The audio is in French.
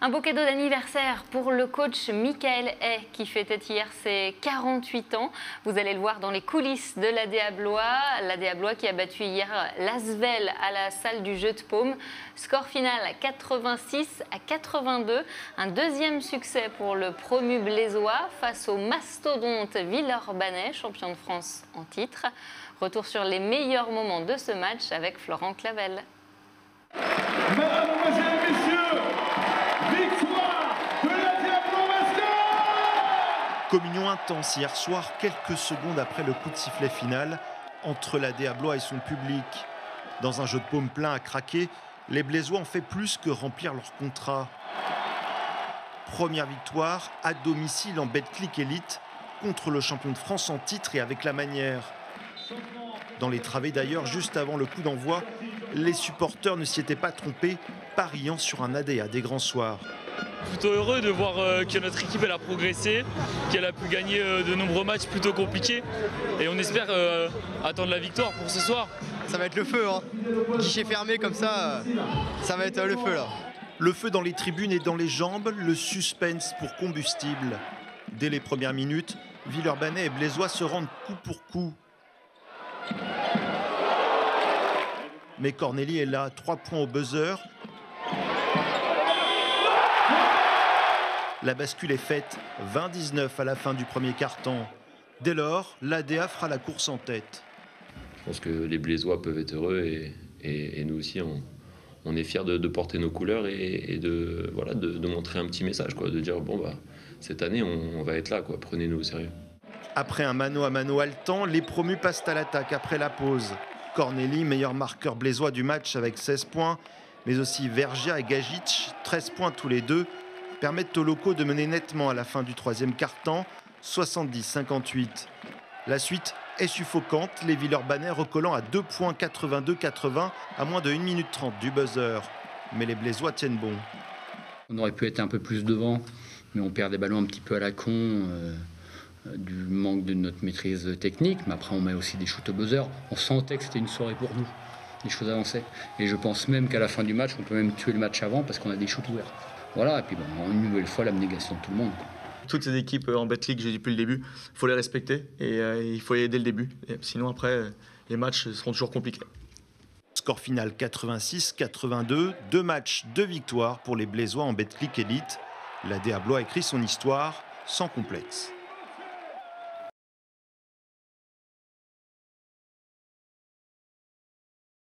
Un beau cadeau d'anniversaire pour le coach Michael Hay qui fêtait hier ses 48 ans. Vous allez le voir dans les coulisses de l'ADA Blois. L'ADA Blois qui a battu hier l'Asvel à la salle du jeu de paume. Score final 86-82. Un deuxième succès pour le promu blésois face au mastodonte Villeurbanais, champion de France en titre. Retour sur les meilleurs moments de ce match avec Florent Clavel. Mademoiselles et messieurs, victoire de l'ADA Blois. Communion intense hier soir, quelques secondes après le coup de sifflet final, entre l'ADA Blois et son public. Dans un jeu de paume plein à craquer, les Blésois ont fait plus que remplir leur contrat. Première victoire à domicile en Betclic Elite contre le champion de France en titre et avec la manière. Dans les travées d'ailleurs, juste avant le coup d'envoi, les supporters ne s'y étaient pas trompés, pariant sur un ADA des grands soirs. Plutôt heureux de voir que notre équipe elle a progressé, qu'elle a pu gagner de nombreux matchs plutôt compliqués. Et on espère attendre la victoire pour ce soir. Ça va être le feu, hein. Guichet fermé comme ça va être le feu là. Le feu dans les tribunes et dans les jambes, le suspense pour combustible. Dès les premières minutes, Villeurbanais et Blésois se rendent coup pour coup. Mais Cornélie est là, 3 points au buzzer. La bascule est faite, 20-19 à la fin du premier quart-temps. Dès lors, l'ADA fera la course en tête. Je pense que les Blésois peuvent être heureux et nous aussi, on est fiers de porter nos couleurs et de montrer un petit message, quoi, de dire bon bah cette année on va être là, quoi, prenez-nous au sérieux. Après un mano à mano haletant, les promus passent à l'attaque après la pause. Cornélie, meilleur marqueur blésois du match avec 16 points, mais aussi Vergia et Gajic, 13 points tous les deux, permettent aux locaux de mener nettement à la fin du troisième quart-temps, 70-58. La suite est suffocante, les Villeurbanais recollant à 2 points 82-80 à moins de 1 minute 30 du buzzer. Mais les Blésois tiennent bon. On aurait pu être un peu plus devant, mais on perd des ballons un petit peu à la con, du manque de notre maîtrise technique. Mais après, on met aussi des shoots au buzzer. On sentait que c'était une soirée pour nous. Les choses avançaient. Et je pense même qu'à la fin du match, on peut même tuer le match avant parce qu'on a des shoots ouverts. Voilà, et puis une nouvelle fois, l'abnégation de tout le monde. Toutes ces équipes en Betclic, j'ai dit depuis le début, il faut les respecter et il faut y aller dès le début. Et sinon, après, les matchs seront toujours compliqués. Score final 86-82, 2 matchs, 2 victoires pour les Blésois en Betclic Elite. L'ADA Blois écrit son histoire sans complexe.